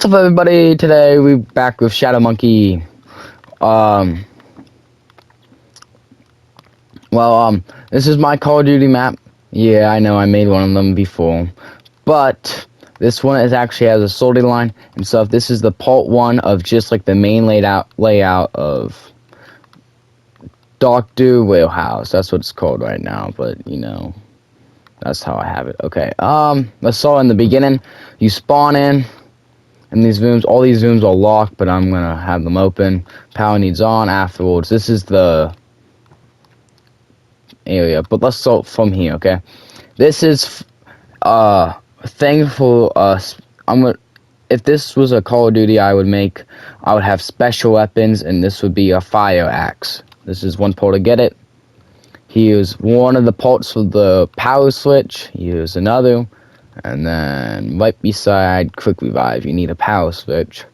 What's up, everybody? Today we're back with Shadow Monkey. Um, this is my Call of Duty map. Yeah, I know I made one of them before, but this one is actually has a sorting line and stuff. This is the part one of just like the main layout of Doctor Whale House. That's what it's called right now, but you know, that's how I have it. Okay. Let's start in the beginning. You spawn in. And these rooms, all these rooms are locked, but I'm gonna have them open. Power needs on afterwards. This is the area, but let's start from here, okay? This is thing for us. If this was a Call of Duty, I would have special weapons, and this would be a fire axe. This is one part to get it. Here's one of the parts for the power switch. Here's another. And then right beside quick revive, you need a power switch.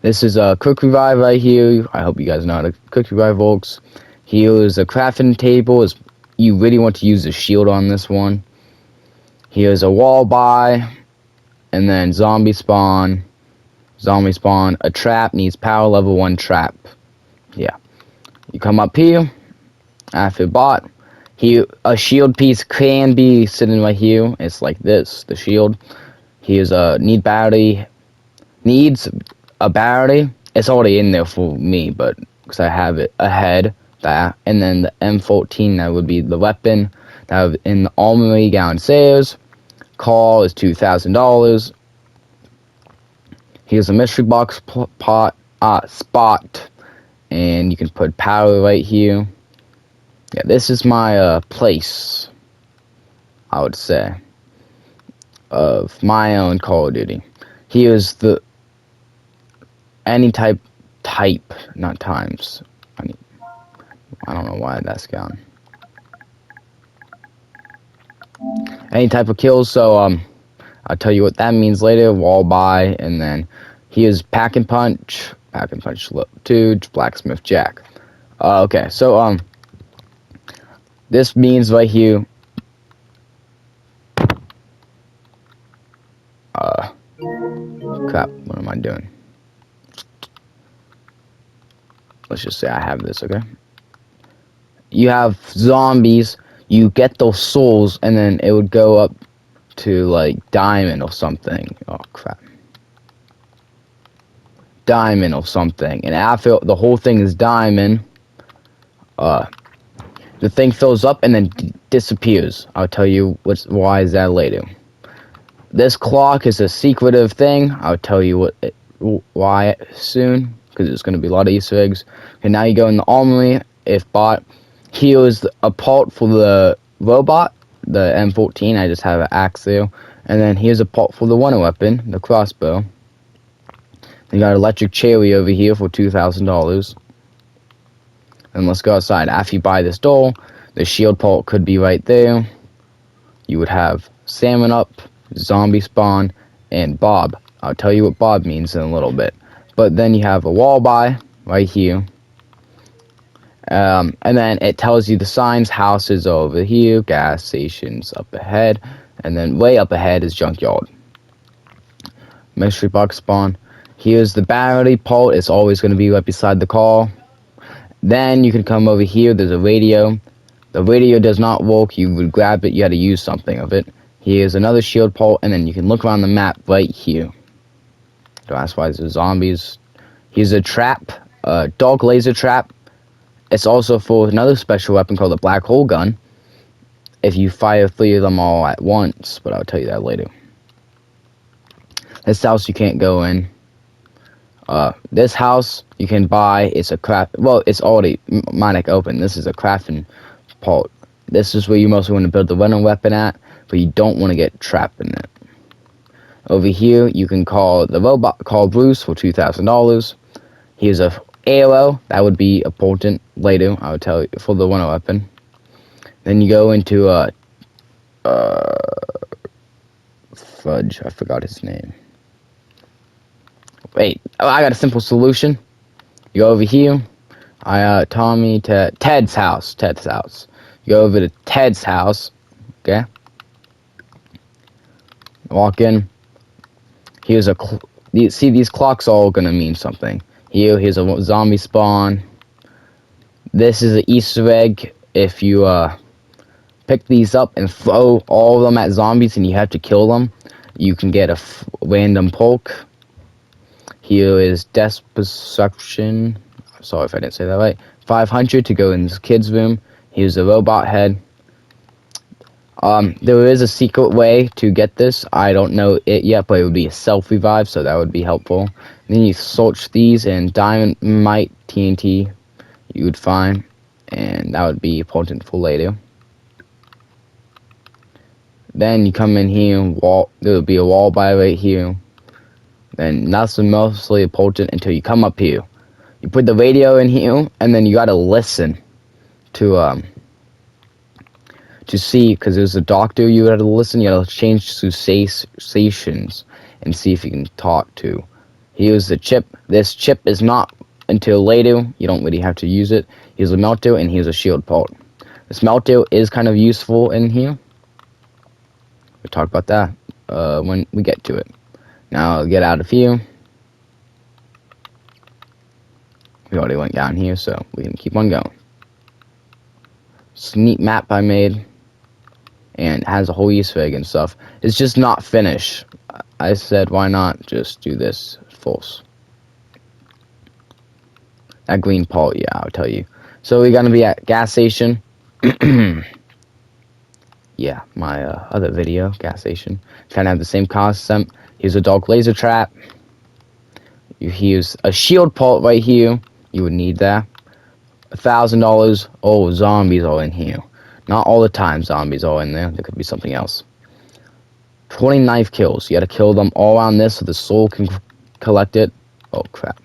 This is a quick revive right here. I hope you guys know how to quick revive works. Here is a crafting table. You really want to use the shield on this one. Here's a wall by, and then zombie spawn. Zombie spawn. A trap needs power level 1 trap. Yeah. You come up here. After bot. Here, a shield piece can be sitting right here. It's like this, the shield. Here's a needs a battery. It's already in there for me, but because I have it ahead, that, and then the M14, that would be the weapon that would in the armory downstairs. Call is $2,000. Here's a mystery box spot, and you can put power right here. Yeah, this is my place, I would say, of my own Call of Duty. Here's the any type, not times. I don't know why that's gone. Any type of kills, so I'll tell you what that means later. Wall by, and then here's pack and punch 2, blacksmith jack. Okay, so this means right here. Crap, what am I doing? Let's just say I have this, okay? You have zombies, you get those souls, and then it would go up to, like, diamond or something. Oh, crap. Diamond or something. And after the whole thing is diamond, the thing fills up and then disappears. I'll tell you why is that later. This clock is a secretive thing. I'll tell you why soon, because there's going to be a lot of Easter eggs. And now you go in the armory. If bot, here is a part for the robot, the M14. I just have an axe there. And then here's a part for the wonder weapon, the crossbow. You got electric cherry over here for $2,000. And let's go outside. After you buy this doll, the shield part could be right there. You would have salmon up, zombie spawn, and Bob. I'll tell you what Bob means in a little bit. But then you have a wall by right here. And then it tells you the signs. Houses are over here, gas stations up ahead, and then way up ahead is junkyard. Mystery box spawn. Here's the battery part. It's always going to be right beside the car. Then you can come over here. There's a radio. The radio does not work. You would grab it. You had to use something of it. Here's another shield pole, and then you can look around the map right here. That's why there's zombies. Here's a trap, a dark laser trap. It's also for another special weapon called the black hole gun. If you fire 3 of them all at once, but I'll tell you that later. This house you can't go in. This house you can buy. It's a craft. Well, it's already Monic open. This is a crafting part. This is where you mostly want to build the running weapon at, but you don't want to get trapped in it. Over here, you can call the robot, call Bruce for $2,000. Here's a arrow that would be important later. I would tell you for the running weapon. Then you go into fudge. I forgot his name. Wait, I got a simple solution. You go over here. Ted's house. You go over to Ted's house. Okay. Walk in. Here's a see, these clocks all gonna mean something. Here's a zombie spawn. This is an Easter egg. If you pick these up and throw all of them at zombies and you have to kill them, you can get a random poke. Here is Death Perception. Sorry if I didn't say that right. 500 to go in this kid's room. Here's the robot head. There is a secret way to get this. I don't know it yet, but it would be a self-revive, so that would be helpful. Then you search these, and Dynamite TNT you would find, and that would be potent for later. Then you come in here, there will be a wall by right here. And that's mostly potent until you come up here. You put the radio in here, and then you gotta listen to see, because there's a doctor you gotta listen. You gotta change to stations and see if you can talk to. Here's the chip. This chip is not until later. You don't really have to use it. Here's a melter, and here's a shield port. This melter is kind of useful in here. We'll talk about that when we get to it. Now I'll get out of here. We already went down here, so we can keep on going. It's a neat map I made, and it has a whole Easter egg and stuff. It's just not finished. I said, why not just do this false? That green part, yeah, I'll tell you. So we're gonna be at gas station. Yeah, my other video, gas station. Kind of have the same concept. Here's a dark laser trap. Here's a shield part right here. You would need that. $1,000. Oh, zombies are in here. Not all the time zombies are in there. There could be something else. 20 knife kills. You gotta kill them all around this so the soul can collect it. Oh, crap.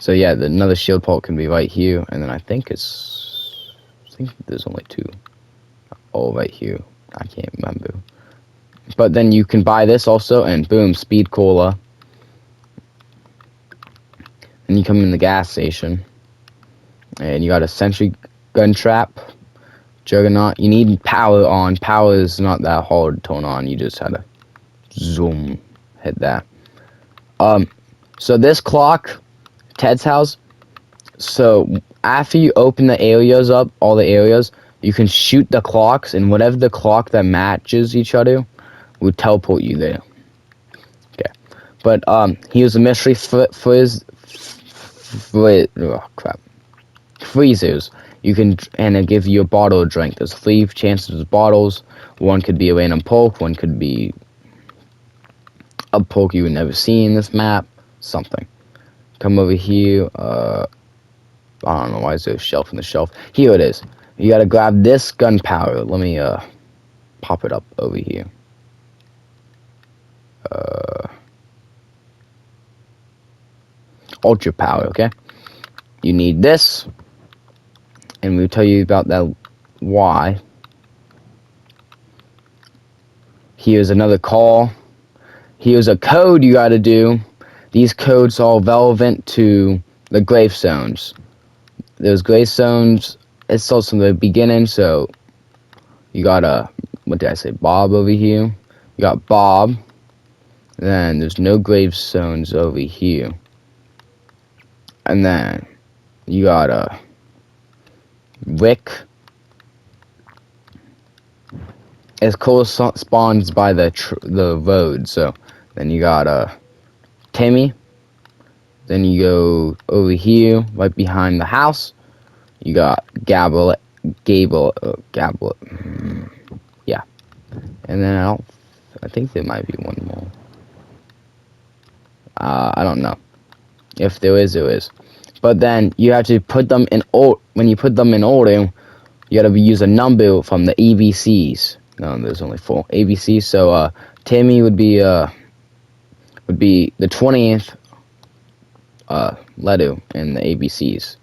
So yeah, another shield part can be right here, and then I think there's only two. Oh, right here. I can't remember. But then you can buy this also, and boom, speed cola. And you come in the gas station, and you got a sentry gun trap, juggernaut. You need power on. Power is not that hard to turn on. You just had to zoom, hit that. So this clock, Ted's house. So after you open the areas up, all the areas, you can shoot the clocks, and whatever the clock that matches each other will teleport you there. Okay, but here's a mystery freezers. You can, and it gives you a bottle of drink. There's 3 chances of bottles. One could be a random poke. One could be a poke you would never see in this map. Something. Come over here. I don't know why is there a shelf in the shelf. Here it is. You gotta grab this gunpowder. Let me pop it up over here. Ultra power, okay? You need this, and we'll tell you about that why. Here's another call. Here's a code you gotta do. These codes are relevant to the gravestones. Those gravestones, it starts from the beginning, so you got what did I say, Bob over here. You got Bob. Then there's no gravestones over here. And then you got Rick. It's close spawns by the road, so then you got Timmy. Then you go over here, right behind the house. You got Gable. Yeah. And then I think there might be one more. I don't know. If there is, there is. But then you have to put them in order. When you put them in order, you gotta use a number from the ABCs. No, there's only 4 ABCs. So Timmy would be the 20th letter in the ABCs.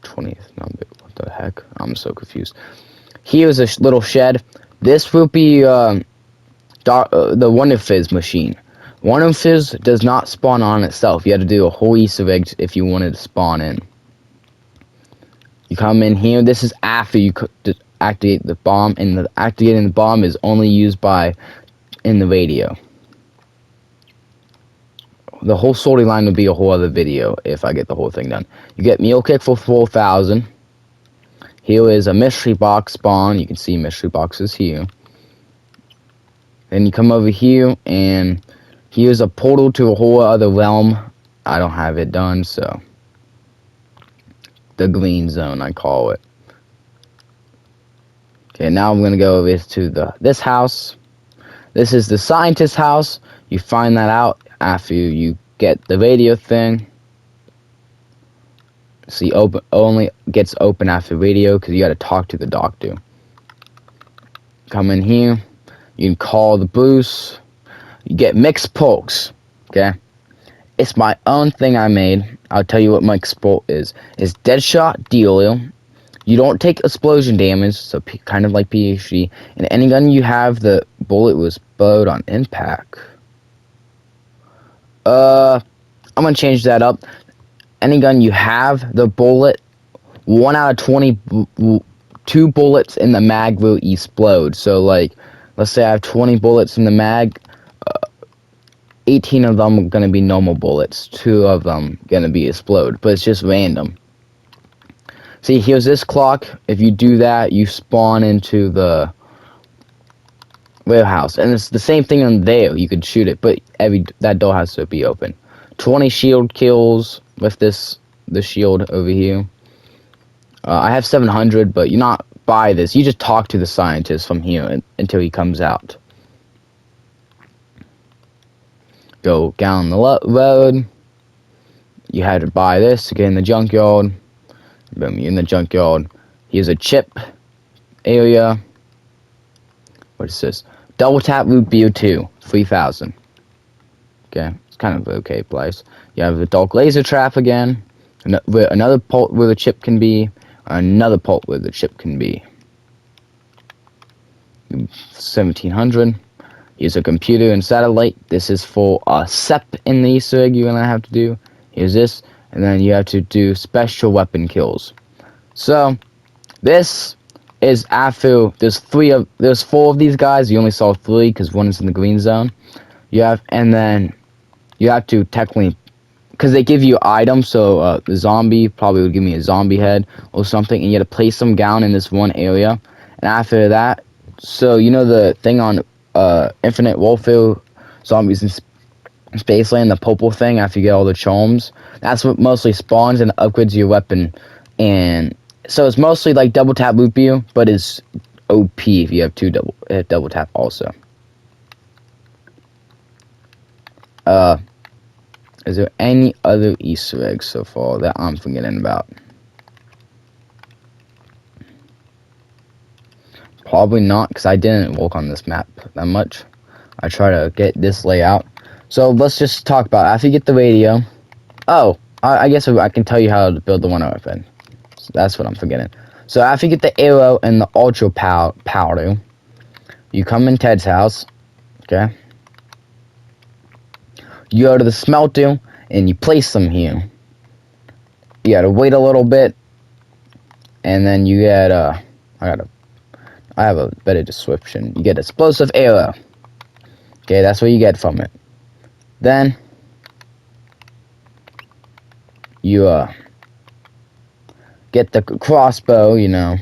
20th number. What the heck? I'm so confused. Here's a little shed. This will be the Wonder Fizz machine. Wonder Fizz does not spawn on itself. You had to do a whole Easter egg if you wanted to spawn in. You come in here. This is after you activate the bomb, and the activating the bomb is only used in the radio. The whole storyline would be a whole other video if I get the whole thing done. You get Mule Kick for 4,000. Here is a mystery box spawn. You can see mystery boxes here. Then you come over here, and here's a portal to a whole other realm. I don't have it done, so the green zone, I call it. Okay, now I'm gonna go over to this house. This is the scientist house. You find that out after you get the radio thing. See, only gets open after radio because you got to talk to the doctor. Come in here. You can call the boost. You get mixed pulse. Okay, it's my own thing I made. I'll tell you what mixed pulse is. It's Deadshot dealer. You don't take explosion damage, so kind of like PhD. And any gun you have, the bullet was bowed on impact. I'm gonna change that up. Any gun you have, the bullet, 1 out of 20, 2 bullets in the mag will explode. So, like, let's say I have 20 bullets in the mag, 18 of them are gonna be normal bullets, 2 of them gonna be explode, but it's just random. See, here's this clock. If you do that, you spawn into the warehouse, and it's the same thing on there. You could shoot it, but that door has to be open. 20 shield kills with the shield over here. I have 700, but you not buy this. You just talk to the scientist from here until he comes out. Go down the road. You had to buy this to get in the junkyard. Boom, you're in the junkyard. Here's a chip area. What is this? Double tap root beer 2, 3,000. Okay, it's kind of okay place. You have the dark laser trap again. Another port where the chip can be. Another port where the chip can be. 1,700. Here's a computer and satellite. This is for a SEP in the Easter egg you're gonna have to do. Here's this. And then you have to do special weapon kills. So this is after there's 4 of these guys. You only saw 3 because one is in the green zone. And then you have to technically, because they give you items. So the zombie probably would give me a zombie head or something, and you have to place them down in this one area. And after that, so you know the thing on Infinite Warfare, Zombies in Spaceland, the purple thing after you get all the charms, that's what mostly spawns and upgrades your weapon. And so it's mostly like double tap loot beer, but it's OP if you have 2 double tap also. Is there any other Easter eggs so far that I'm forgetting about? Probably not, because I didn't work on this map that much. I try to get this layout. So let's just talk about it. After you get the radio. Oh, I guess I can tell you how to build the one weapon. So that's what I'm forgetting. So after you get the arrow and the ultra powder, you come in Ted's house. Okay. You go to the smelter and you place them here. You gotta wait a little bit, and then you get I have a better description. You get explosive arrow. Okay, that's what you get from it. Then you get the crossbow, you know.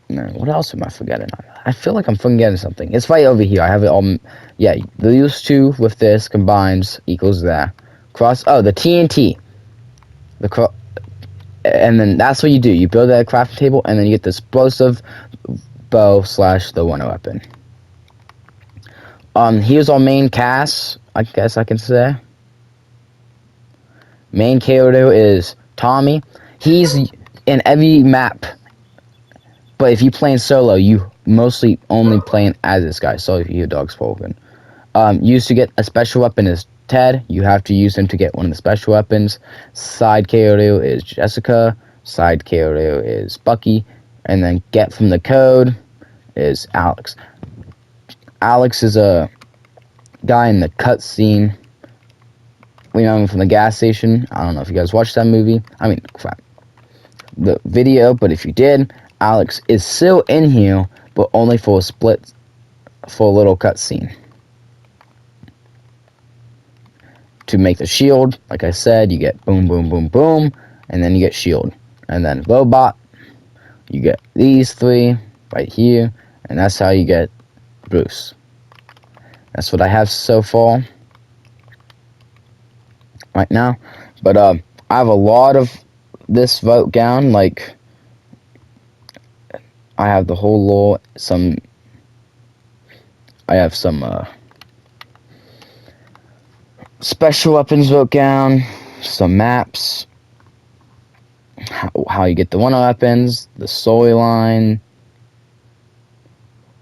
What else am I forgetting? I feel like I'm forgetting something. It's right over here. I have it all. Yeah, these 2 with this combines equals that. The TNT. And then that's what you do. You build that crafting table, and then you get the explosive bow / the one weapon. Here's our main cast, I guess I can say. Main character is Tommy. He's in every map, but if you play in solo, you mostly only playing as this guy. So if you hear dogs spoken. Used to get a special weapon is Ted. You have to use him to get one of the special weapons. Side character is Jessica. Side character is Bucky. And then get from the code is Alex. Alex is a guy in the cutscene. We know him from the gas station. I don't know if you guys watched that movie. I mean, crap. The video, but if you did, Alex is still in here, but only for a little cutscene. To make the shield, like I said, you get boom, boom, boom, boom, and then you get shield. And then robot, you get these three right here, and that's how you get Bruce. That's what I have so far right now. But I have a lot of this vote down. Like, I have the whole lore. I have some special weapons vote down, some maps, how you get the one weapons, the storyline,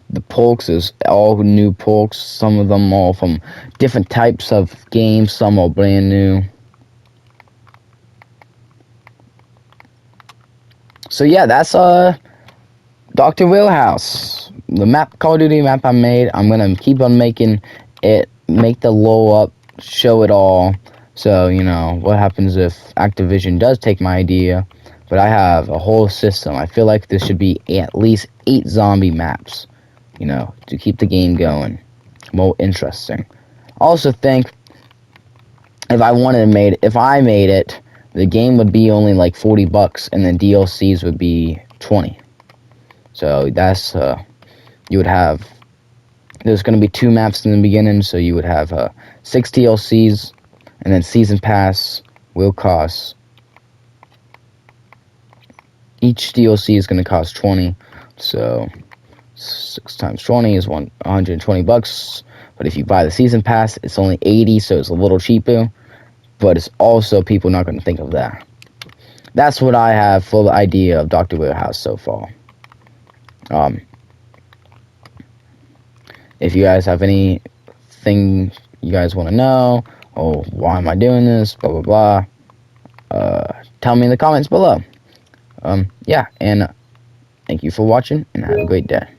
the perks is all new perks. Some of them all from different types of games. Some are brand new. So yeah, that's Dr. Wheelhouse. The Call of Duty map I made. I'm gonna keep on making it. Make the lore up. Show it all. So you know what happens if Activision does take my idea. But I have a whole system. I feel like there should be at least 8 zombie maps. You know, to keep the game going, more interesting. I also think if I made it, the game would be only like $40, and then DLCs would be 20. So that's you would have. There's going to be 2 maps in the beginning, so you would have 6 DLCs, and then season pass will cost. Each DLC is going to cost 20, so 6 times 20 is $120. But if you buy the season pass, it's only 80, so it's a little cheaper. But it's also people not going to think of that. That's what I have for the idea of Dr. Wheelhouse so far. If you guys have anything you guys want to know, or why am I doing this, blah blah blah, tell me in the comments below. Yeah, and thank you for watching, and have a great day.